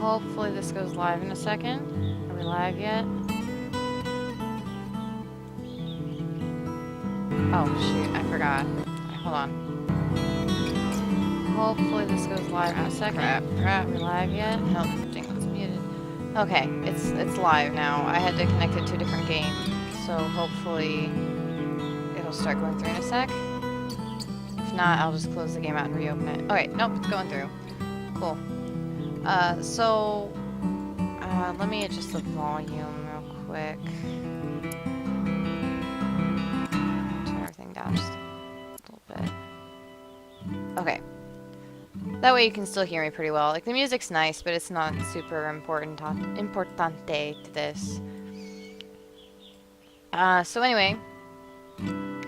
Hopefully this goes live in a second. Are we live yet? Oh shoot, I forgot. Hold on. Hopefully this goes live in a second. Are we live yet? Nope, Jingle's muted. Okay, it's live now. I had to connect it to a different game, so hopefully it'll start going through in a sec. If not, I'll just close the game out and reopen it. Okay, nope, it's going through. Cool. Let me adjust the volume real quick. Turn everything down just a little bit. Okay. That way you can still hear me pretty well. Like, the music's nice, but it's not super importante to this. So anyway,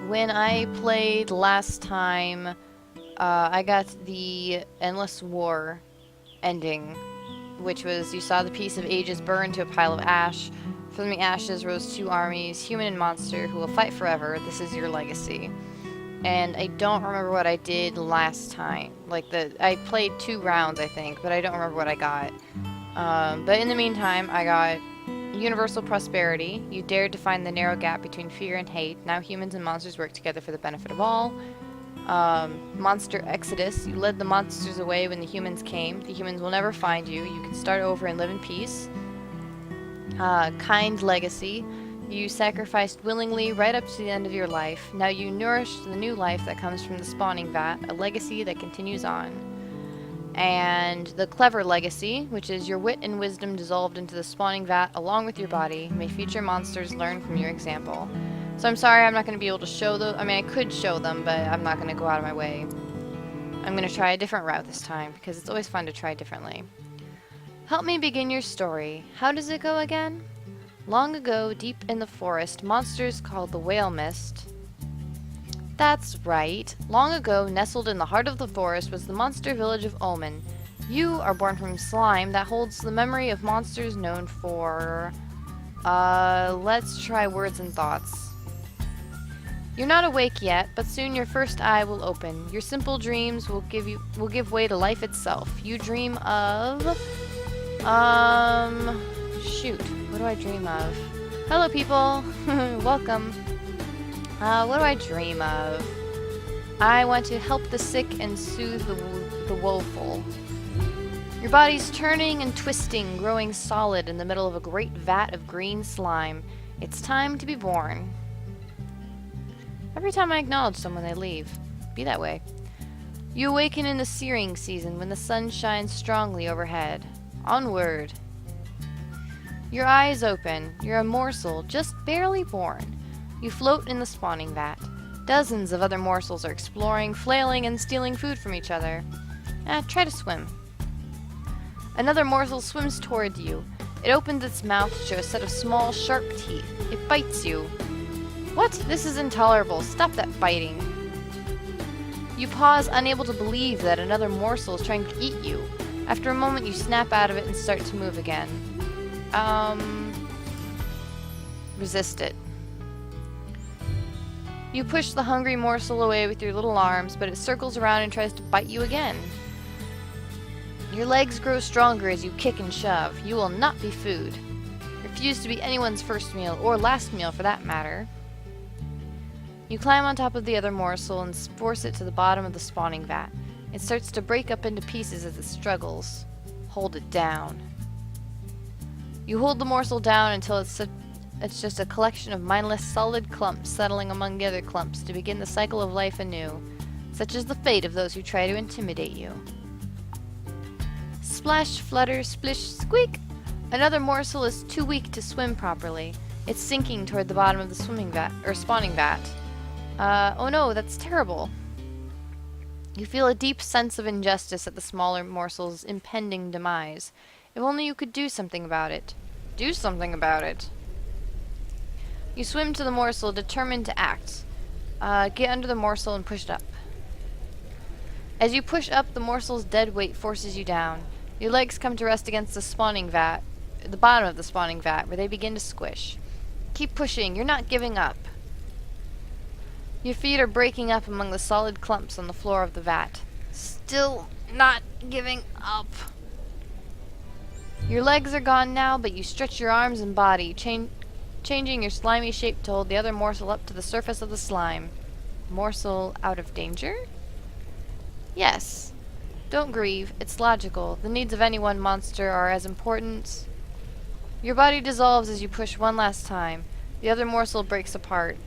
when I played last time, I got the Endless War ending, which was, you saw the piece of ages burn to a pile of ash. From the ashes rose two armies, human and monster, who will fight forever. This is your legacy. And I don't remember what I did last time. I played 2 rounds, I think, but I don't remember what I got. But in the meantime, I got universal prosperity. You dared to find the narrow gap between fear and hate. Now humans and monsters work together for the benefit of all. Monster Exodus. You led the monsters away when the humans came. The humans will never find you. You can start over and live in peace. Kind Legacy. You sacrificed willingly right up to the end of your life. Now you nourish the new life that comes from the spawning vat, a legacy that continues on. And the Clever Legacy, which is your wit and wisdom dissolved into the spawning vat along with your body. May future monsters learn from your example. So I'm sorry I'm not going to be able to show them. I mean, I could show them, but I'm not going to go out of my way. I'm going to try a different route this time, because it's always fun to try differently. Help me begin your story. How does it go again? Long ago, deep in the forest, monsters called the Whale Mist. That's right. Long ago, nestled in the heart of the forest, was the monster village of Omen. You are born from slime that holds the memory of monsters known for... let's try words and thoughts. You're not awake yet, but soon your first eye will open. Your simple dreams will give way to life itself. You dream of... shoot. What do I dream of? Hello, people. Welcome. What do I dream of? I want to help the sick and soothe the woeful. Your body's turning and twisting, growing solid in the middle of a great vat of green slime. It's time to be born. Every time I acknowledge someone, they leave. Be that way. You awaken in the searing season when the sun shines strongly overhead. Onward. Your eyes open. You're a morsel, just barely born. You float in the spawning vat. Dozens of other morsels are exploring, flailing, and stealing food from each other. Try to swim. Another morsel swims toward you. It opens its mouth to show a set of small, sharp teeth. It bites you. What? This is intolerable. Stop that biting. You pause, unable to believe that another morsel is trying to eat you. After a moment, you snap out of it and start to move again. Resist it. You push the hungry morsel away with your little arms, but it circles around and tries to bite you again. Your legs grow stronger as you kick and shove. You will not be food. Refuse to be anyone's first meal, or last meal for that matter. You climb on top of the other morsel and force it to the bottom of the spawning vat. It starts to break up into pieces as it struggles. Hold it down. You hold the morsel down until it's just a collection of mindless solid clumps settling among the other clumps to begin the cycle of life anew. Such is the fate of those who try to intimidate you. Splash, flutter, splish, squeak! Another morsel is too weak to swim properly. It's sinking toward the bottom of the swimming vat, or spawning vat. Oh no, that's terrible. You feel a deep sense of injustice at the smaller morsel's impending demise. If only you could do something about it. Do something about it. You swim to the morsel, determined to act. Get under the morsel and push it up. As you push up, the morsel's dead weight forces you down. Your legs come to rest against the spawning vat, the bottom of the spawning vat, where they begin to squish. Keep pushing, you're not giving up. Your feet are breaking up among the solid clumps on the floor of the vat. Still not giving up. Your legs are gone now, but you stretch your arms and body, changing your slimy shape to hold the other morsel up to the surface of the slime. Morsel out of danger? Yes. Don't grieve. It's logical. The needs of any one monster are as important. Your body dissolves as you push one last time. The other morsel breaks apart.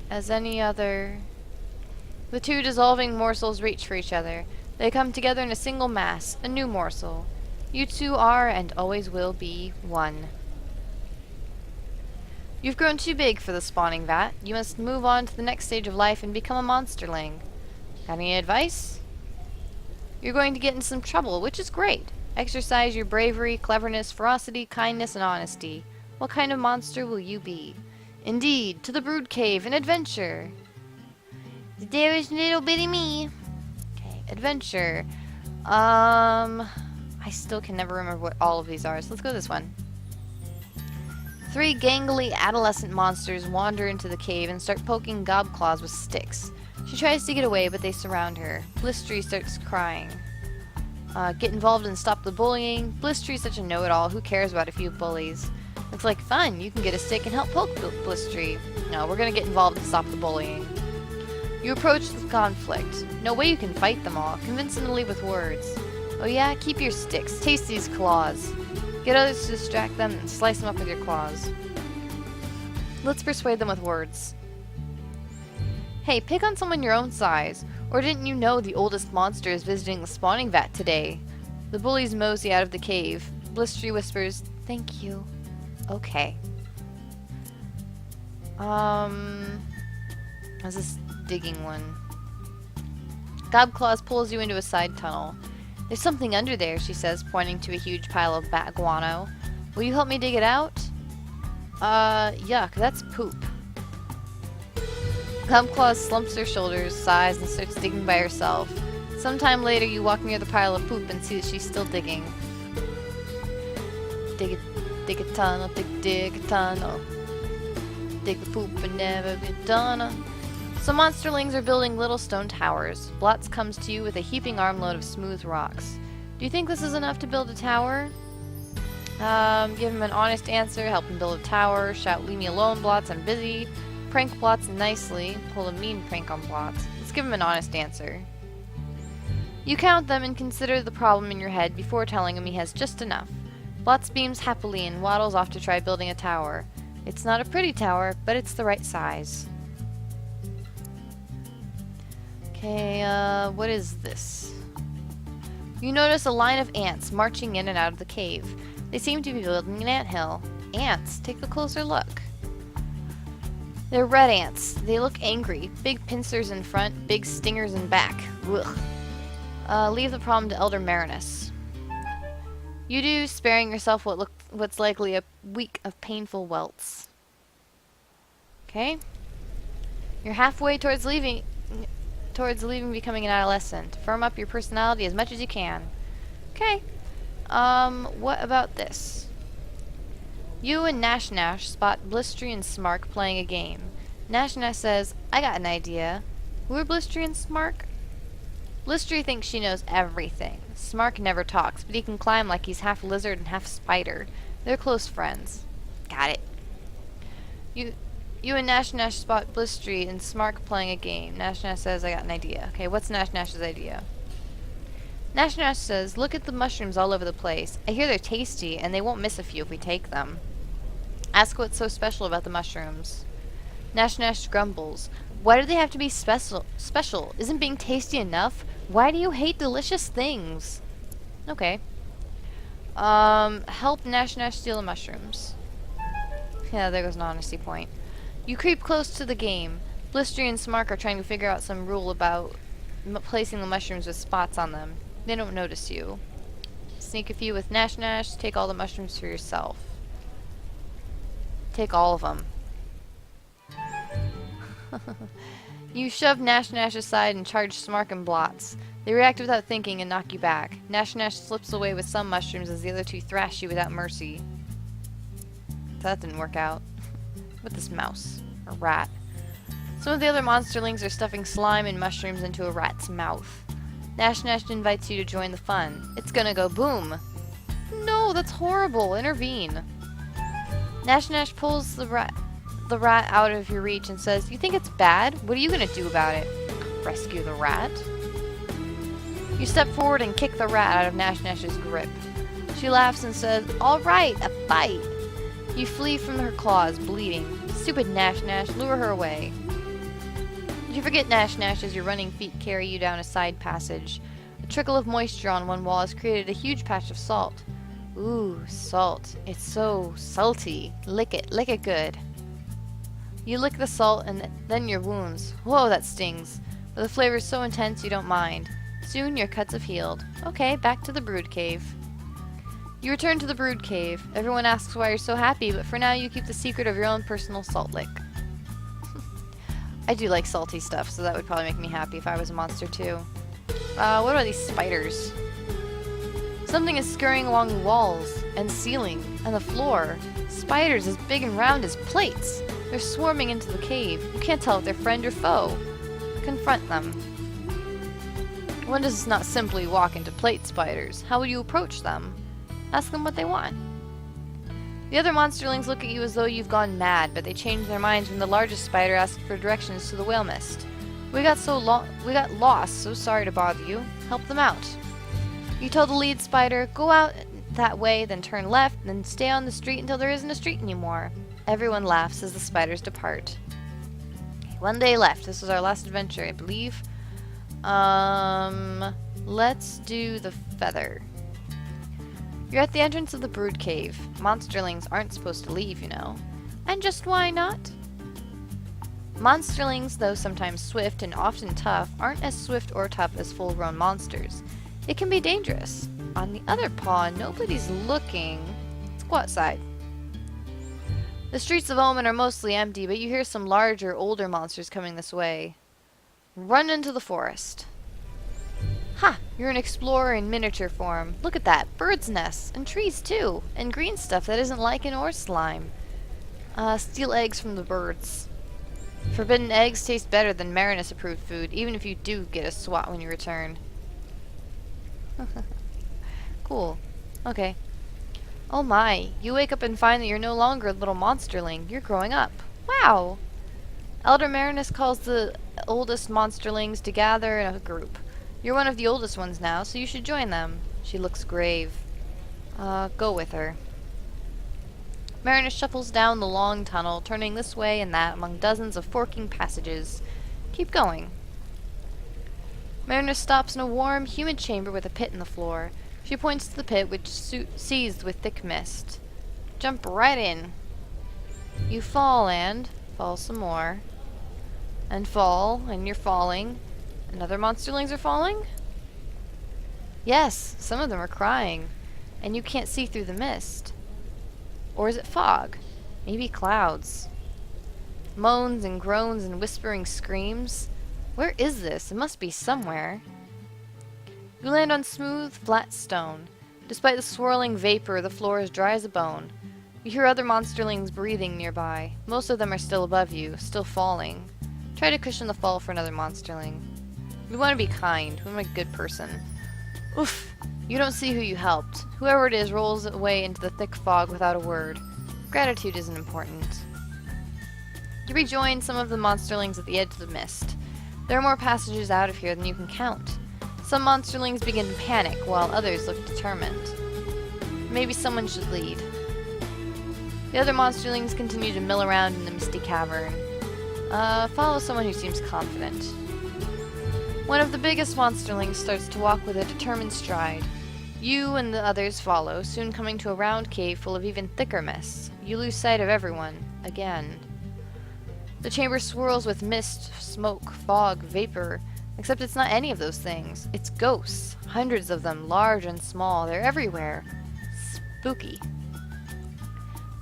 As any other... The two dissolving morsels reach for each other. They come together in a single mass, a new morsel. You two are, and always will be, one. You've grown too big for the spawning vat. You must move on to the next stage of life and become a monsterling. Got any advice? You're going to get in some trouble, which is great. Exercise your bravery, cleverness, ferocity, kindness, and honesty. What kind of monster will you be? Indeed, to the Brood Cave, an adventure. There is little bitty me. Okay, adventure. I still can never remember what all of these are, so let's go this one. 3 gangly adolescent monsters wander into the cave and start poking Gobclaws with sticks. She tries to get away, but they surround her. Blistery starts crying. Get involved and stop the bullying. Blistery's such a know-it-all. Who cares about a few bullies? Looks like fun. You can get a stick and help poke Blistery. No, we're gonna get involved and stop the bullying. You approach the conflict. No way you can fight them all. Convince them to leave with words. Oh yeah? Keep your sticks. Taste these claws. Get others to distract them and slice them up with your claws. Let's persuade them with words. Hey, pick on someone your own size. Or didn't you know the oldest monster is visiting the spawning vat today? The bullies mosey out of the cave. Blistery whispers, "Thank you." Okay. How's this digging one? Gobclaws pulls you into a side tunnel. There's something under there, she says, pointing to a huge pile of bat guano. Will you help me dig it out? Yuck, that's poop. Gobclaws slumps her shoulders, sighs, and starts digging by herself. Sometime later, you walk near the pile of poop and see that she's still digging. Dig a tunnel, dig a tunnel. Dig the poop and never be done. Some monsterlings are building little stone towers. Blotz comes to you with a heaping armload of smooth rocks. Do you think this is enough to build a tower? Give him an honest answer, help him build a tower, shout, "Leave me alone, Blotz, I'm busy." Prank Blotz nicely, pull a mean prank on Blotz. Let's give him an honest answer. You count them and consider the problem in your head before telling him he has just enough. Blotz beams happily and waddles off to try building a tower. It's not a pretty tower, but it's the right size. Okay, what is this? You notice a line of ants marching in and out of the cave. They seem to be building an anthill. Ants, take a closer look. They're red ants. They look angry. Big pincers in front, big stingers in back. Ugh. Leave the problem to Elder Marinus. You do, sparing yourself what's likely a week of painful welts. Okay. You're halfway towards leaving becoming an adolescent. Firm up your personality as much as you can. Okay. What about this? You and Nash Nash spot Blistery and Smark playing a game. Nash Nash says, "I got an idea." Who are Blistery and Smark? Blistery thinks she knows everything. Smark never talks, but he can climb like he's half lizard and half spider. They're close friends. Got it. You and Nash Nash spot Blistery and Smark playing a game. Nash Nash says, "I got an idea." Okay, what's Nash Nash's idea? Nash Nash says, "Look at the mushrooms all over the place. I hear they're tasty, and they won't miss a few if we take them. Ask what's so special about the mushrooms." Nash Nash grumbles. "Why do they have to be special? Isn't being tasty enough? Why do you hate delicious things?" Okay. Help Nash Nash steal the mushrooms. Yeah, there goes an honesty point. You creep close to the game. Blistery and Smark are trying to figure out some rule about placing the mushrooms with spots on them. They don't notice you. Sneak a few with Nash Nash. Take all the mushrooms for yourself. Take all of them. You shove Nash Nash aside and charge Smark and Blotz. They react without thinking and knock you back. Nash Nash slips away with some mushrooms as the other two thrash you without mercy. That didn't work out. With this mouse. Or rat. Some of the other monsterlings are stuffing slime and mushrooms into a rat's mouth. Nash Nash invites you to join the fun. It's gonna go boom! No, that's horrible. Intervene. Nash Nash pulls the rat out of your reach and says, "You think it's bad? What are you gonna do about it?" "Rescue the rat?" You step forward and kick the rat out of Nash Nash's grip. She laughs and says, "All right, a bite." You flee from her claws, bleeding. Stupid Nash Nash, lure her away. You forget Nash Nash as your running feet carry you down a side passage. A trickle of moisture on one wall has created a huge patch of salt. Ooh, salt. It's so salty. Lick it good. You lick the salt and then your wounds. Whoa, that stings. But the flavor is so intense you don't mind. Soon your cuts have healed. Okay, back to the brood cave. You return to the brood cave. Everyone asks why you're so happy, but for now you keep the secret of your own personal salt lick. I do like salty stuff, so that would probably make me happy if I was a monster too. What about these spiders? Something is scurrying along the walls, and ceiling, and the floor. Spiders as big and round as plates. They're swarming into the cave. You can't tell if they're friend or foe. Confront them. One does not simply walk into plate spiders. How would you approach them? Ask them what they want. The other monsterlings look at you as though you've gone mad, but they change their minds when the largest spider asks for directions to the whale mist. We got lost, so sorry to bother you. Help them out. You tell the lead spider, go out that way, then turn left, then stay on the street until there isn't a street anymore. Everyone laughs as the spiders depart. One day left. This was our last adventure, I believe. Let's do the feather. You're at the entrance of the brood cave. Monsterlings aren't supposed to leave, you know. And just why not? Monsterlings, though sometimes swift and often tough, aren't as swift or tough as full-grown monsters. It can be dangerous. On the other paw, nobody's looking. Let's go outside. The streets of Omen are mostly empty, but you hear some larger, older monsters coming this way. Run into the forest. Ha! You're an explorer in miniature form. Look at that. Birds' nests. And trees, too. And green stuff that isn't lichen or slime. Steal eggs from the birds. Forbidden eggs taste better than Marinus-approved food, even if you do get a swat when you return. Cool. Okay. Oh my. You wake up and find that you're no longer a little monsterling. You're growing up. Wow! Elder Marinus calls the oldest monsterlings to gather in a group. You're one of the oldest ones now, so you should join them. She looks grave. Go with her. Marinus shuffles down the long tunnel, turning this way and that among dozens of forking passages. Keep going. Marinus stops in a warm, humid chamber with a pit in the floor. She points to the pit, which seethed with thick mist. Jump right in. You fall and fall some more. And fall, and you're falling. And other monsterlings are falling? Yes, some of them are crying. And you can't see through the mist. Or is it fog? Maybe clouds. Moans and groans and whispering screams. Where is this? It must be somewhere. You land on smooth, flat stone. Despite the swirling vapor, the floor is dry as a bone. You hear other monsterlings breathing nearby. Most of them are still above you, still falling. Try to cushion the fall for another monsterling. We want to be kind. We want a good person. Oof! You don't see who you helped. Whoever it is rolls away into the thick fog without a word. Gratitude isn't important. You rejoin some of the monsterlings at the edge of the mist. There are more passages out of here than you can count. Some monsterlings begin to panic, while others look determined. Maybe someone should lead. The other monsterlings continue to mill around in the misty cavern. Follow someone who seems confident. One of the biggest monsterlings starts to walk with a determined stride. You and the others follow, soon coming to a round cave full of even thicker mists. You lose sight of everyone. Again. The chamber swirls with mist, smoke, fog, vapor. Except it's not any of those things. It's ghosts. Hundreds of them, large and small. They're everywhere. Spooky.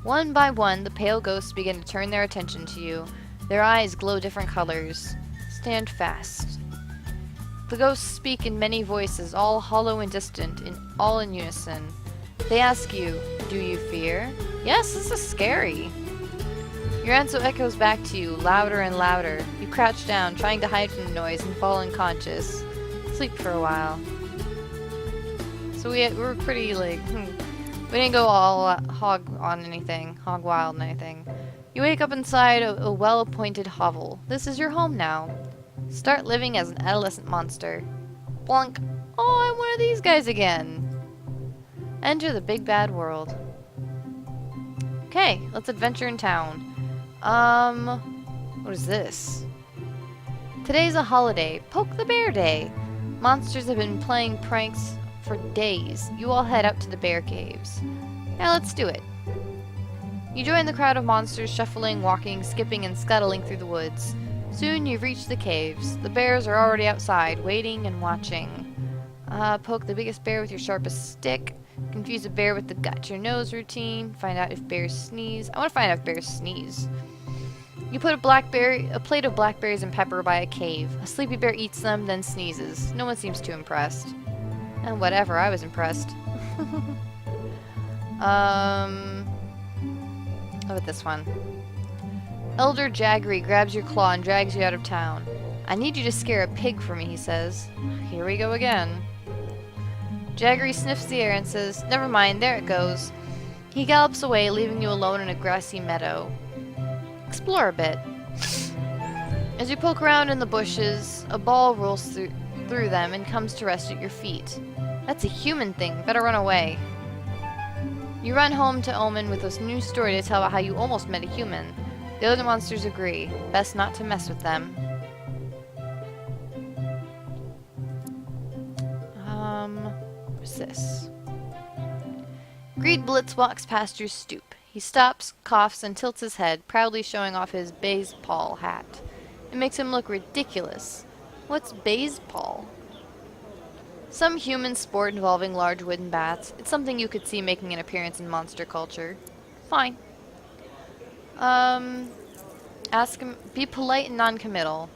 One by one, the pale ghosts begin to turn their attention to you. Their eyes glow different colors. Stand fast. The ghosts speak in many voices, all hollow and distant, all in unison. They ask you, do you fear? Yes, this is scary. Your answer echoes back to you, louder and louder. You crouch down, trying to hide from the noise, and fall unconscious. Sleep for a while. So we're pretty, We didn't go all hog wild on anything. You wake up inside a well-appointed hovel. This is your home now. Start living as an adolescent monster. Blunk. Oh, I'm one of these guys again. Enter the big bad world. Okay, let's adventure in town. What is this? Today's a holiday. Poke the Bear Day. Monsters have been playing pranks for days. You all head out to the bear caves. Now let's do it. You join the crowd of monsters shuffling, walking, skipping, and scuttling through the woods. Soon you've reached the caves. The bears are already outside, waiting and watching. Poke the biggest bear with your sharpest stick. Confuse a bear with the got your nose routine. Find out if bears sneeze. I want to find out if bears sneeze. You put a plate of blackberries and pepper by a cave. A sleepy bear eats them, then sneezes. No one seems too impressed. And whatever, I was impressed. Look at this one. Elder Jaggery grabs your claw and drags you out of town. I need you to scare a pig for me, he says. Here we go again. Jaggery sniffs the air and says, never mind, there it goes. He gallops away, leaving you alone in a grassy meadow. Explore a bit. As you poke around in the bushes, a ball rolls through them and comes to rest at your feet. That's a human thing. Better run away. You run home to Omen with this new story to tell about how you almost met a human. The other monsters agree. Best not to mess with them. What's this? Greed Blitz walks past your stoop. He stops, coughs, and tilts his head, proudly showing off his baseball hat. It makes him look ridiculous. What's baseball? Some human sport involving large wooden bats. It's something you could see making an appearance in monster culture. Fine. Ask him. Be polite and non-committal.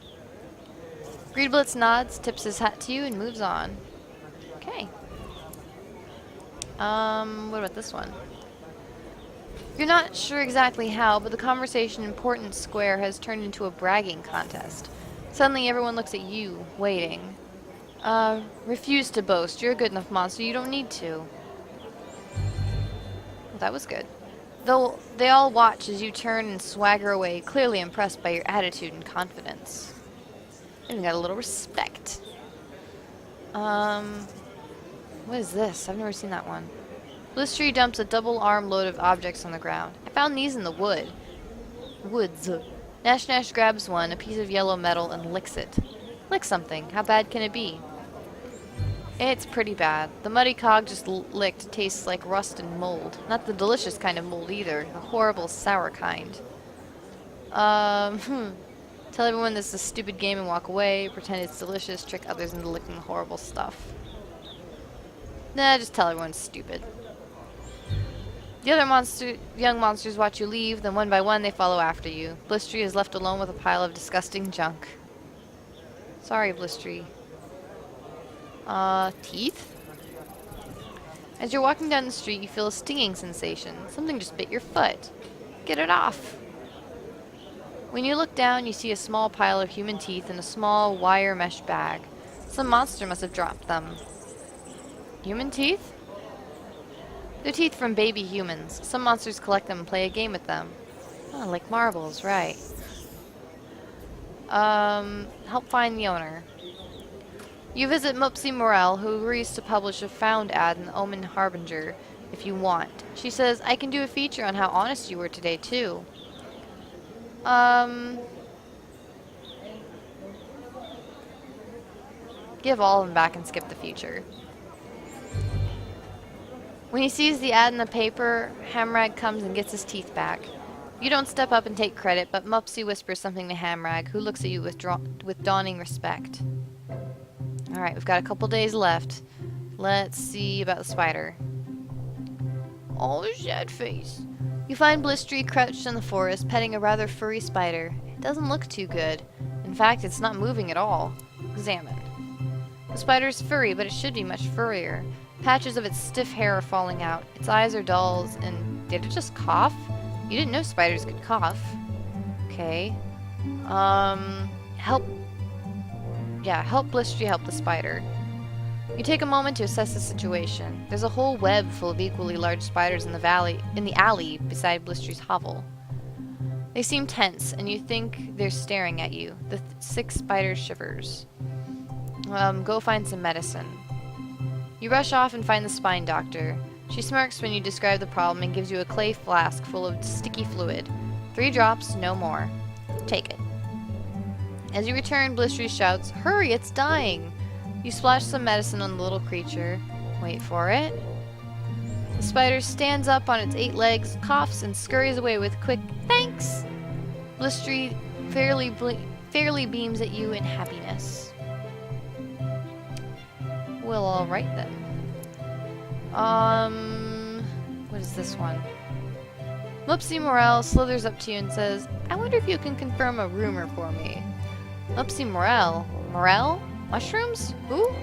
Greedblitz nods, tips his hat to you, and moves on. Okay. What about this one? You're not sure exactly how, but the conversation in Portland Square has turned into a bragging contest. Suddenly everyone looks at you, waiting. Refuse to boast. You're a good enough monster. You don't need to. Well, that was good. They all watch as you turn and swagger away, clearly impressed by your attitude and confidence. Even got a little respect. What is this? I've never seen that one. Blistery dumps a double arm load of objects on the ground. I found these in the woods. Nash Nash grabs one, a piece of yellow metal, and licks it. Lick something. How bad can it be? It's pretty bad. The muddy cog just licked tastes like rust and mold. Not the delicious kind of mold either. The horrible, sour kind. Tell everyone this is a stupid game and walk away. Pretend it's delicious. Trick others into licking the horrible stuff. Nah, just tell everyone it's stupid. The other young monsters watch you leave, then one by one they follow after you. Blistery is left alone with a pile of disgusting junk. Sorry, Blistery. Teeth? As you're walking down the street, you feel a stinging sensation. Something just bit your foot. Get it off. When you look down, you see a small pile of human teeth in a small wire mesh bag. Some monster must have dropped them. Human teeth? They're teeth from baby humans. Some monsters collect them and play a game with them. Oh, like marbles, right. Help find the owner. You visit Mopsy Morel, who agrees to publish a found ad in the Omen Harbinger if you want. She says, I can do a feature on how honest you were today, too. Give all of them back and skip the feature. When he sees the ad in the paper, Hamrag comes and gets his teeth back. You don't step up and take credit, but Mopsy whispers something to Hamrag, who looks at you with dawning respect. Alright, we've got a couple days left. Let's see about the spider. Oh, sad face. You find Blistery crouched in the forest, petting a rather furry spider. It doesn't look too good. In fact, it's not moving at all. Examine. The spider's furry, but it should be much furrier. Patches of its stiff hair are falling out. Its eyes are dull, and did it just cough? You didn't know spiders could cough. Okay. Help Blistery help the spider. You take a moment to assess the situation. There's a whole web full of equally large spiders in the alley beside Blistery's hovel. They seem tense, and you think they're staring at you. The sick spider shivers. Go find some medicine. You rush off and find the spine doctor. She smirks when you describe the problem and gives you a clay flask full of sticky fluid. 3 drops, no more. Take it. As you return, Blistery shouts, "Hurry, it's dying!" You splash some medicine on the little creature. Wait for it. The spider stands up on its 8 legs, coughs, and scurries away with quick "thanks." Blistery fairly beams at you in happiness. Well, alright then. What is this one? Mopsy Morel slithers up to you and says, "I wonder if you can confirm a rumor for me." Mopsy Morel? Morel? Mushrooms? Who?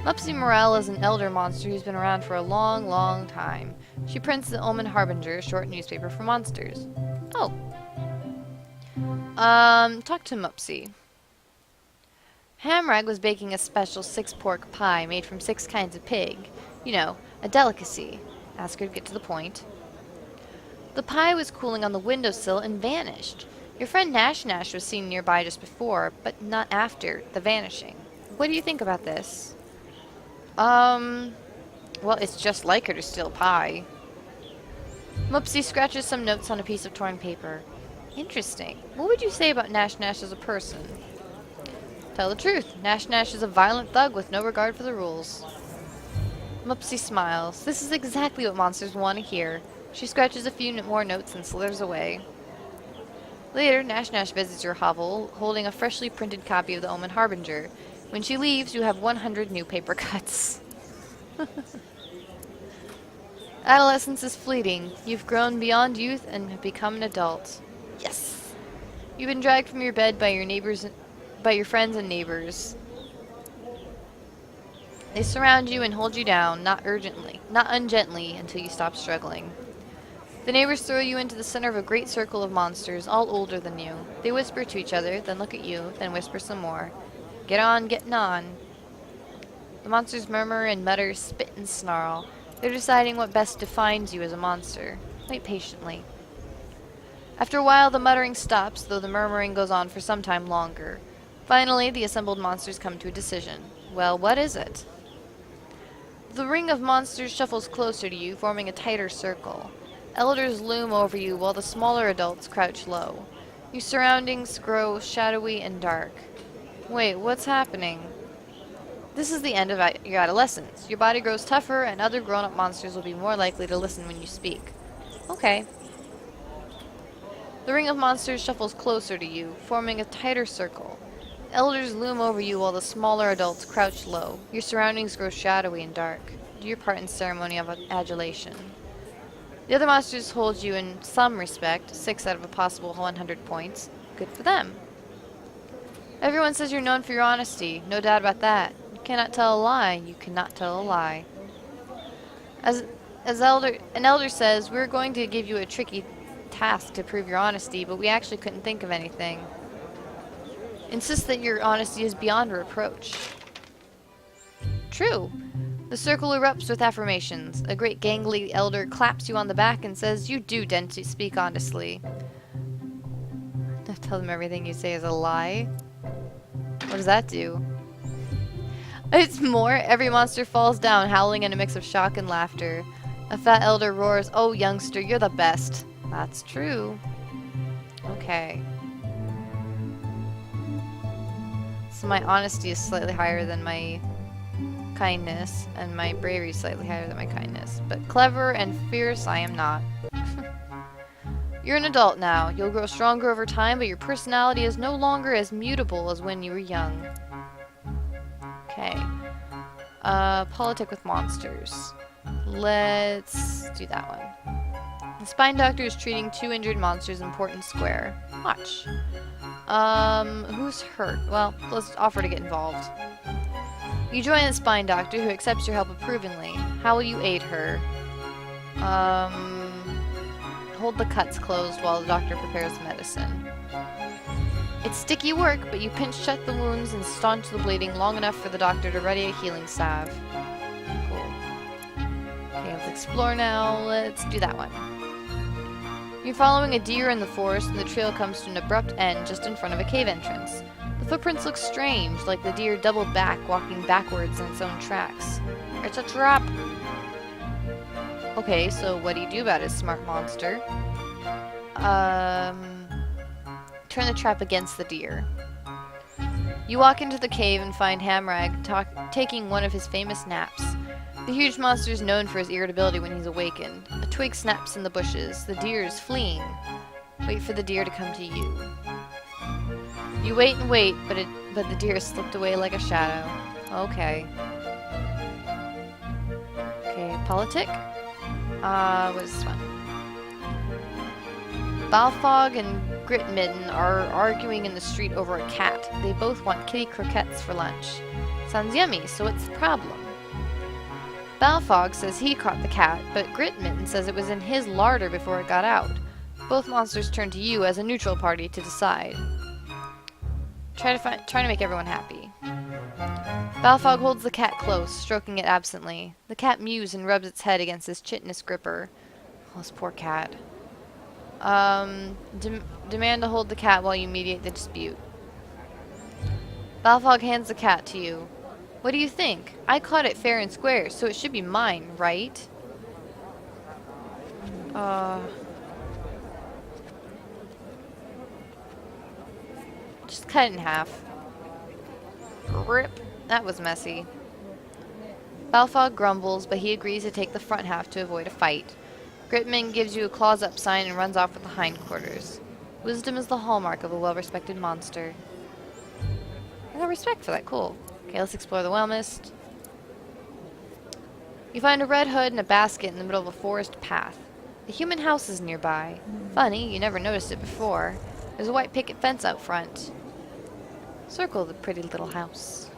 Mopsy Morel is an elder monster who's been around for a long, long time. She prints the Omen Harbinger, a short newspaper for monsters. Oh. Talk to Mopsy. Hamrag was baking a special 6-pork pie made from 6 kinds of pig. You know, a delicacy. Ask her to get to the point. The pie was cooling on the windowsill and vanished. Your friend Nash Nash was seen nearby just before, but not after the vanishing. What do you think about this? Well, it's just like her to steal pie. Mopsy scratches some notes on a piece of torn paper. Interesting. What would you say about Nash Nash as a person? Tell the truth. Nash Nash is a violent thug with no regard for the rules. Mopsy smiles. This is exactly what monsters want to hear. She scratches a few more notes and slithers away. Later, Nash Nash visits your hovel, holding a freshly printed copy of the Omen Harbinger. When she leaves, you have 100 new paper cuts. Adolescence is fleeting. You've grown beyond youth and have become an adult. Yes! You've been dragged from your bed by your friends and neighbors. They surround you and hold you down, not ungently, until you stop struggling. The neighbors throw you into the center of a great circle of monsters, all older than you. They whisper to each other, then look at you, then whisper some more. Get on, getting on. The monsters murmur and mutter, spit and snarl. They're deciding what best defines you as a monster. Wait patiently. After a while, the muttering stops, though the murmuring goes on for some time longer. Finally, the assembled monsters come to a decision. Well, what is it? The ring of monsters shuffles closer to you, forming a tighter circle. Elders loom over you while the smaller adults crouch low. Your surroundings grow shadowy and dark. Wait, what's happening? This is the end of your adolescence. Your body grows tougher, and other grown-up monsters will be more likely to listen when you speak. Okay. The ring of monsters shuffles closer to you, forming a tighter circle. Elders loom over you while the smaller adults crouch low. Your surroundings grow shadowy and dark. Do your part in ceremony of adulation. The other monsters hold you in some respect, 6 out of a possible 100 points. Good for them. Everyone says you're known for your honesty. No doubt about that. You cannot tell a lie. You cannot tell a lie. An elder says, we're going to give you a tricky task to prove your honesty, but we actually couldn't think of anything. Insist that your honesty is beyond reproach. True. The circle erupts with affirmations. A great gangly elder claps you on the back and says, you do dare speak honestly. Tell them everything you say is a lie. What does that do? It's more. Every monster falls down, howling in a mix of shock and laughter. A fat elder roars, oh youngster, you're the best. That's true. Okay. So my honesty is slightly higher than my kindness, and my bravery is slightly higher than my kindness. But clever and fierce, I am not. You're an adult now. You'll grow stronger over time, but your personality is no longer as mutable as when you were young. Okay. Politic with monsters. Let's do that one. The spine doctor is treating 2 injured monsters in Portland Square. Watch. Who's hurt? Well, let's offer to get involved. You join the spine doctor, who accepts your help approvingly. How will you aid her? Hold the cuts closed while the doctor prepares medicine. It's sticky work, but you pinch shut the wounds and staunch the bleeding long enough for the doctor to ready a healing salve. Cool. Okay, let's explore now. Let's do that one. You're following a deer in the forest, and the trail comes to an abrupt end just in front of a cave entrance. The footprints look strange, like the deer doubled back, walking backwards in its own tracks. It's a trap! Okay, so what do you do about it, smart monster? Turn the trap against the deer. You walk into the cave and find Hamrag taking one of his famous naps. The huge monster is known for his irritability when he's awakened. A twig snaps in the bushes. The deer is fleeing. Wait for the deer to come to you. You wait and wait, but the deer slipped away like a shadow. Okay. Okay, politic? What is this one? Balfog and Gritmitten are arguing in the street over a cat. They both want kitty croquettes for lunch. Sounds yummy, so what's the problem? Balfog says he caught the cat, but Gritmitten says it was in his larder before it got out. Both monsters turn to you as a neutral party to decide. Try to make everyone happy. Balfog holds the cat close, stroking it absently. The cat mews and rubs its head against his chitinous gripper. Oh, this poor cat. Demand to hold the cat while you mediate the dispute. Balfog hands the cat to you. What do you think? I caught it fair and square, so it should be mine, right? Just cut it in half. Rip. That was messy. Balfog grumbles, but he agrees to take the front half to avoid a fight. Gritman gives you a claws up sign and runs off with the hindquarters. Wisdom is the hallmark of a well-respected monster. I got respect for that. Cool. Okay, let's explore the well mist. You find a red hood and a basket in the middle of a forest path. The human house is nearby. Funny, you never noticed it before. There's a white picket fence out front. Circle the pretty little house.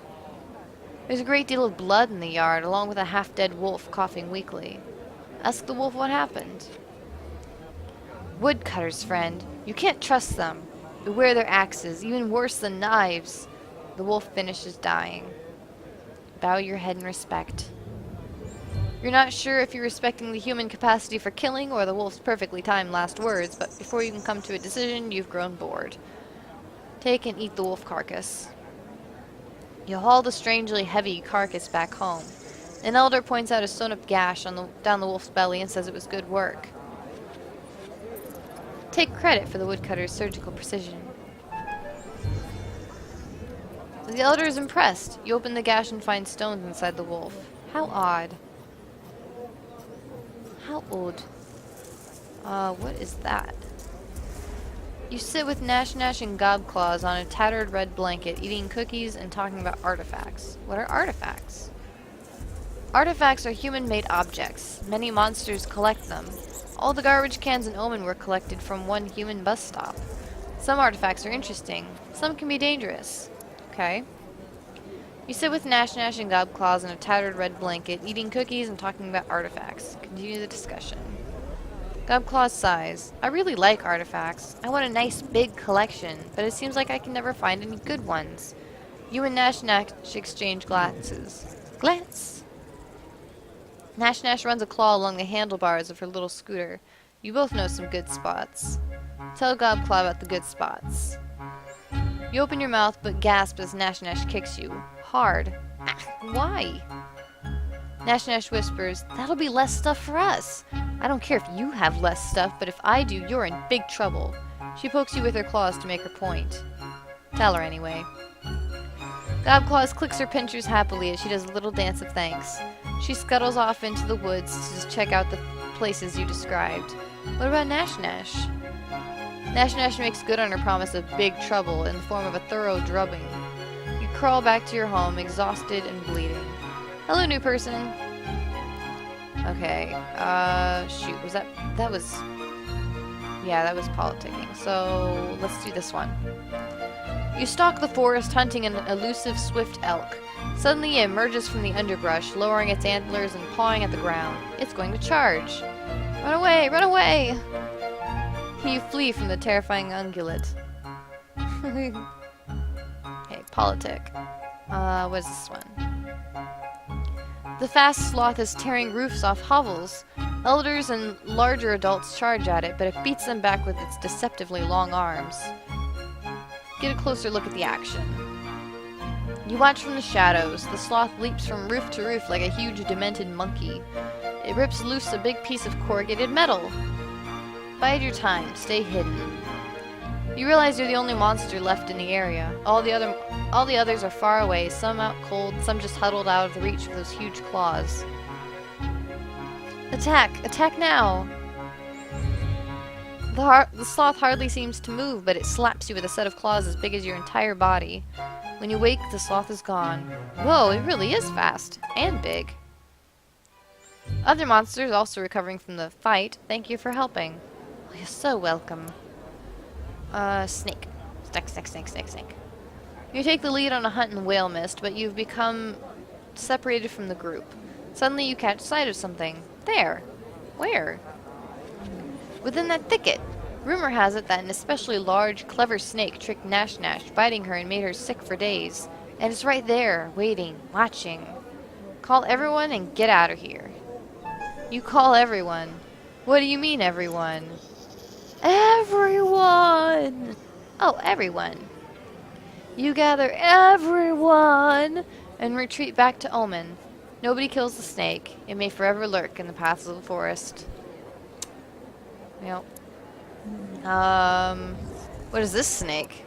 There's a great deal of blood in the yard, along with a half-dead wolf coughing weakly. Ask the wolf what happened. Woodcutters, friend. You can't trust them. Beware their axes, even worse than knives. The wolf finishes dying. Bow your head in respect. You're not sure if you're respecting the human capacity for killing or the wolf's perfectly timed last words, but before you can come to a decision, you've grown bored. Take and eat the wolf carcass. You haul the strangely heavy carcass back home. An elder points out a sewn-up gash down the wolf's belly and says it was good work. Take credit for the woodcutter's surgical precision. The elder is impressed. You open the gash and find stones inside the wolf. How odd. How odd. What is that? You sit with Nash Nash and Gobclaws on a tattered red blanket, eating cookies and talking about artifacts. What are artifacts? Artifacts are human-made objects. Many monsters collect them. All the garbage cans in Omen were collected from one human bus stop. Some artifacts are interesting. Some can be dangerous. Okay. You sit with Nash Nash and Gobclaws in a tattered red blanket, eating cookies and talking about artifacts. Continue the discussion. Gobclaws sighs. I really like artifacts. I want a nice big collection, but it seems like I can never find any good ones. You and Nash Nash exchange glances. Glance! Nash Nash runs a claw along the handlebars of her little scooter. You both know some good spots. Tell Gobclaw about the good spots. You open your mouth but gasp as Nash Nash kicks you. Hard. Why? Nash Nash whispers, that'll be less stuff for us. I don't care if you have less stuff, but if I do, you're in big trouble. She pokes you with her claws to make her point. Tell her anyway. Gobclaws clicks her pinchers happily as she does a little dance of thanks. She scuttles off into the woods to check out the places you described. What about Nash Nash? Nash Nash makes good on her promise of big trouble in the form of a thorough drubbing. You crawl back to your home, exhausted and bleeding. Hello, new person. Okay, shoot, that was politicking, so let's do this one. You stalk the forest hunting an elusive swift elk. Suddenly it emerges from the underbrush, lowering its antlers and pawing at the ground. It's going to charge. Run away! Run away! You flee from the terrifying ungulate. Okay, politic. What is this one? The fast sloth is tearing roofs off hovels. Elders and larger adults charge at it, but it beats them back with its deceptively long arms. Get a closer look at the action. You watch from the shadows. The sloth leaps from roof to roof like a huge demented monkey. It rips loose a big piece of corrugated metal. Bide your time. Stay hidden. You realize you're the only monster left in the area. All the others are far away, some out cold, some just huddled out of the reach of those huge claws. Attack! Attack now! The sloth hardly seems to move, but it slaps you with a set of claws as big as your entire body. When you wake, the sloth is gone. Whoa, it really is fast. And big. Other monsters, also recovering from the fight, thank you for helping. Oh, you're so welcome. Snake. Snake. You take the lead on a hunt in the whale mist, but you've become separated from the group. Suddenly you catch sight of something. There. Where? Within that thicket. Rumor has it that an especially large, clever snake tricked Nash, biting her and made her sick for days. And it's right there, waiting, watching. Call everyone and get out of here. You call everyone. What do you mean, everyone? Everyone! Oh, everyone. You gather everyone and retreat back to Omen. Nobody kills the snake. It may forever lurk in the paths of the forest. Yep. What is this snake?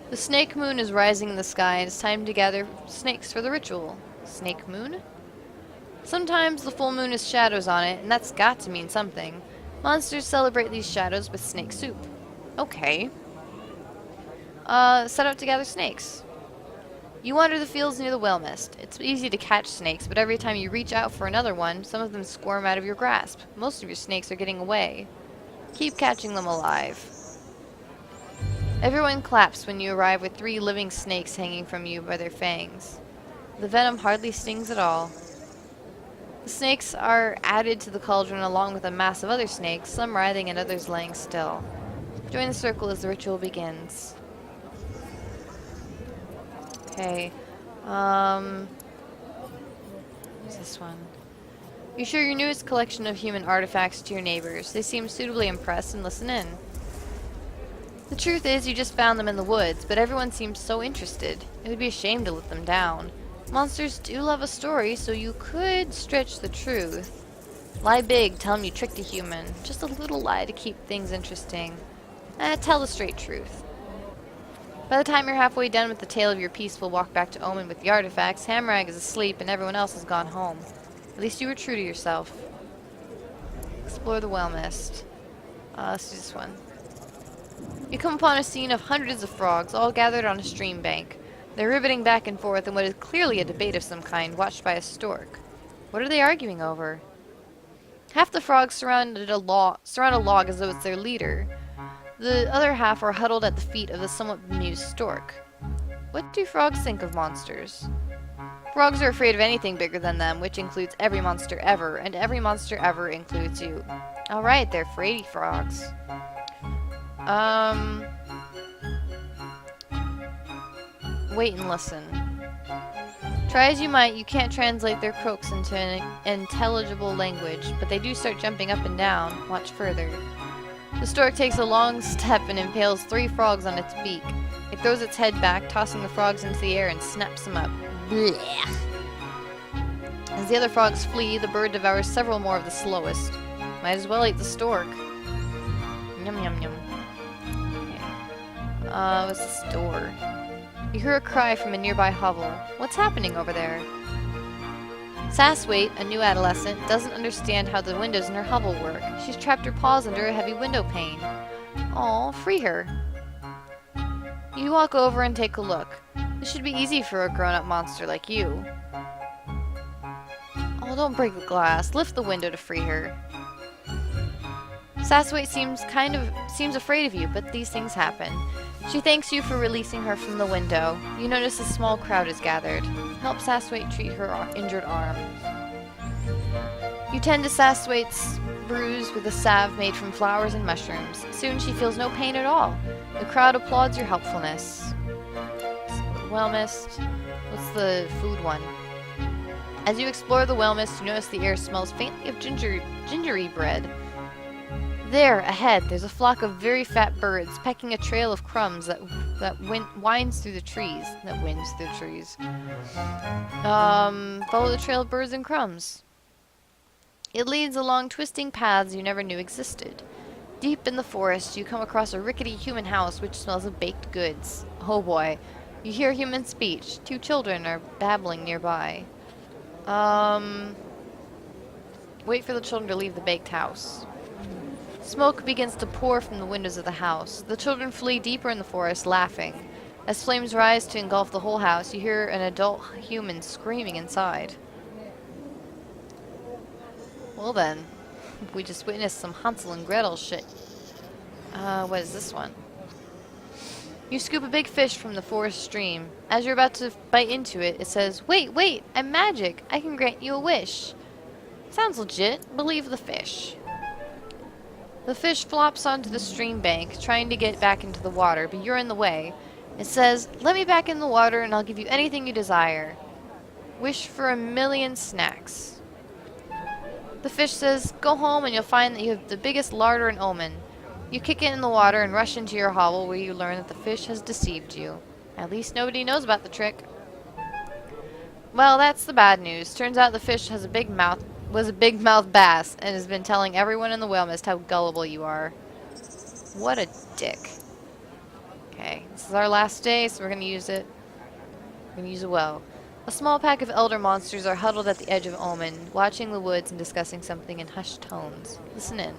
The snake moon is rising in the sky and it's time to gather snakes for the ritual. Snake moon? Sometimes the full moon has shadows on it, and that's got to mean something. Monsters celebrate these shadows with snake soup. Okay. Set out to gather snakes. You wander the fields near the whale mist. It's easy to catch snakes, but every time you reach out for another one, some of them squirm out of your grasp. Most of your snakes are getting away. Keep catching them alive. Everyone claps when you arrive with 3 living snakes hanging from you by their fangs. The venom hardly stings at all. The snakes are added to the cauldron along with a mass of other snakes, some writhing and others laying still. Join the circle as the ritual begins. Okay. What's this one? You show your newest collection of human artifacts to your neighbors. They seem suitably impressed and listen in. The truth is, you just found them in the woods, but everyone seems so interested. It would be a shame to let them down. Monsters do love a story, so you could stretch the truth. Lie big, tell them you tricked a human. Just a little lie to keep things interesting. Tell the straight truth. By the time you're halfway done with the tale of your peaceful walk back to Omen with the artifacts, Hamrag is asleep and everyone else has gone home. At least you were true to yourself. Explore the whale mist. Let's do this one. You come upon a scene of hundreds of frogs, all gathered on a stream bank. They're riveting back and forth in what is clearly a debate of some kind, watched by a stork. What are they arguing over? Half the frogs surround a log as though it's their leader. The other half are huddled at the feet of the somewhat bemused stork. What do frogs think of monsters? Frogs are afraid of anything bigger than them, which includes every monster ever, and every monster ever includes you. Alright, they're fraidy frogs. Wait and listen. Try as you might, you can't translate their croaks into an intelligible language, but they do start jumping up and down. Watch further. The stork takes a long step and impales 3 frogs on its beak. It throws its head back, tossing the frogs into the air and snaps them up. Blech. As the other frogs flee, the bird devours several more of the slowest. Might as well eat the stork. Yum yum yum. Okay. What's this door? You hear a cry from a nearby hovel. What's happening over there? Sasswaite, a new adolescent, doesn't understand how the windows in her hovel work. She's trapped her paws under a heavy window pane. Aw, free her. You walk over and take a look. This should be easy for a grown-up monster like you. Oh, don't break the glass. Lift the window to free her. Sasswaite seems afraid of you, but these things happen. She thanks you for releasing her from the window. You notice a small crowd is gathered. Help Sasswaite treat her injured arm. You tend to Sasswaite's bruise with a salve made from flowers and mushrooms. Soon she feels no pain at all. The crowd applauds your helpfulness. Whale mist. What's the food one? As you explore the whale mist, you notice the air smells faintly of gingery bread. There, ahead, there's a flock of very fat birds pecking a trail of crumbs that winds through the trees. Follow the trail of birds and crumbs. It leads along twisting paths you never knew existed. Deep in the forest, you come across a rickety human house which smells of baked goods. Oh boy. You hear human speech. 2 children are babbling nearby. Wait for the children to leave the baked house. Smoke begins to pour from the windows of the house. The children flee deeper in the forest, laughing. As flames rise to engulf the whole house, you hear an adult human screaming inside. Well then, we just witnessed some Hansel and Gretel shit. What is this one? You scoop a big fish from the forest stream. As you're about to bite into it, it says, Wait, I'm magic. I can grant you a wish. Sounds legit. Believe the fish. The fish flops onto the stream bank, trying to get back into the water, but you're in the way. It says, let me back in the water and I'll give you anything you desire. Wish for 1,000,000 snacks. The fish says, go home and you'll find that you have the biggest larder in Omen. You kick it in the water and rush into your hovel where you learn that the fish has deceived you. At least nobody knows about the trick. Well, that's the bad news. Turns out the fish has was a big-mouthed bass and has been telling everyone in the whale mist how gullible you are. What a dick. Okay, this is our last day, so we're going to use it. We're going to use it well. A small pack of elder monsters are huddled at the edge of Omen, watching the woods and discussing something in hushed tones. Listen in.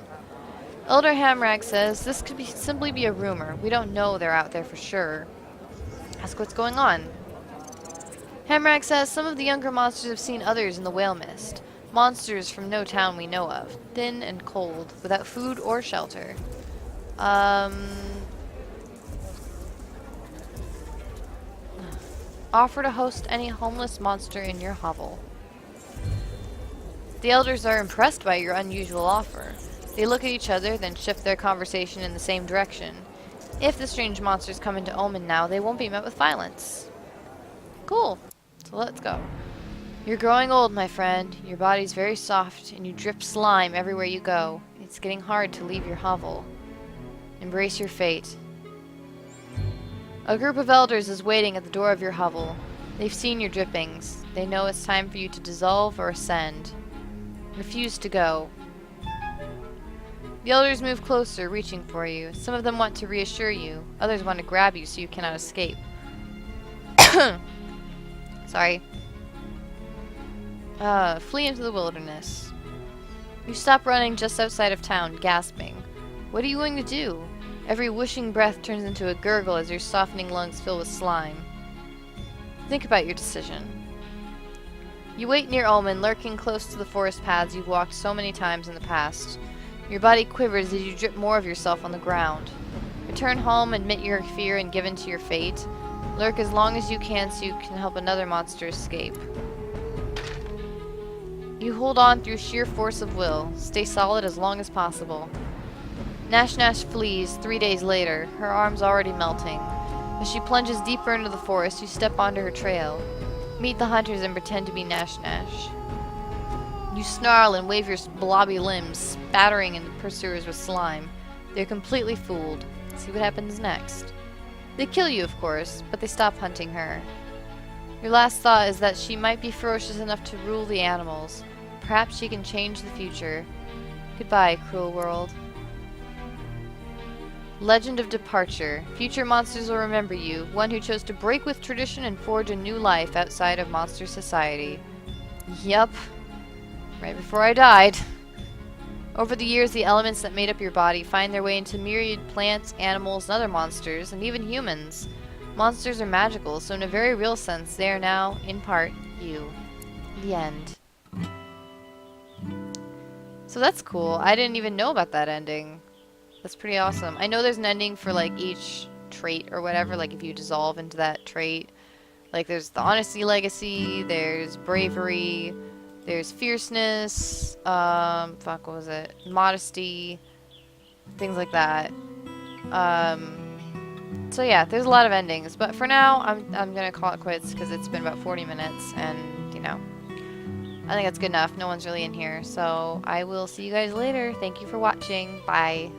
Elder Hamrag says, this could simply be a rumor. We don't know they're out there for sure. Ask what's going on. Hamrag says some of the younger monsters have seen others in the whale mist. Monsters from no town we know of. Thin and cold, without food or shelter. Offer to host any homeless monster in your hovel. The elders are impressed by your unusual offer. They look at each other, then shift their conversation in the same direction. If the strange monsters come into Omen now, they won't be met with violence. Cool. So let's go. You're growing old, my friend. Your body's very soft, and you drip slime everywhere you go. It's getting hard to leave your hovel. Embrace your fate. A group of elders is waiting at the door of your hovel. They've seen your drippings. They know it's time for you to dissolve or ascend. Refuse to go. The elders move closer, reaching for you. Some of them want to reassure you. Others want to grab you so you cannot escape. Sorry. Flee into the wilderness. You stop running just outside of town, gasping. What are you going to do? Every whooshing breath turns into a gurgle as your softening lungs fill with slime. Think about your decision. You wait near Omen, lurking close to the forest paths you've walked so many times in the past. Your body quivers as you drip more of yourself on the ground. Return home, admit your fear, and give in to your fate. Lurk as long as you can so you can help another monster escape. You hold on through sheer force of will. Stay solid as long as possible. Nash Nash flees 3 days later, her arms already melting. As she plunges deeper into the forest, you step onto her trail. Meet the hunters and pretend to be Nash Nash. You snarl and wave your blobby limbs, spattering in the pursuers with slime. They're completely fooled. See what happens next. They kill you, of course, but they stop hunting her. Your last thought is that she might be ferocious enough to rule the animals. Perhaps she can change the future. Goodbye, cruel world. Legend of Departure. Future monsters will remember you, one who chose to break with tradition and forge a new life outside of Monster Society. Yup. Right before I died. Over the years, the elements that made up your body find their way into myriad plants, animals, and other monsters, and even humans. Monsters are magical, so in a very real sense, they are now, in part, you. The end. So that's cool. I didn't even know about that ending. That's pretty awesome. I know there's an ending for, like, each trait or whatever, like, if you dissolve into that trait. Like, there's the Honesty Legacy, there's Bravery, there's Fierceness, fuck, what was it? Modesty, things like that. So yeah, there's a lot of endings, but for now, I'm gonna call it quits because it's been about 40 minutes, and you know, I think that's good enough. No one's really in here, so I will see you guys later. Thank you for watching. Bye.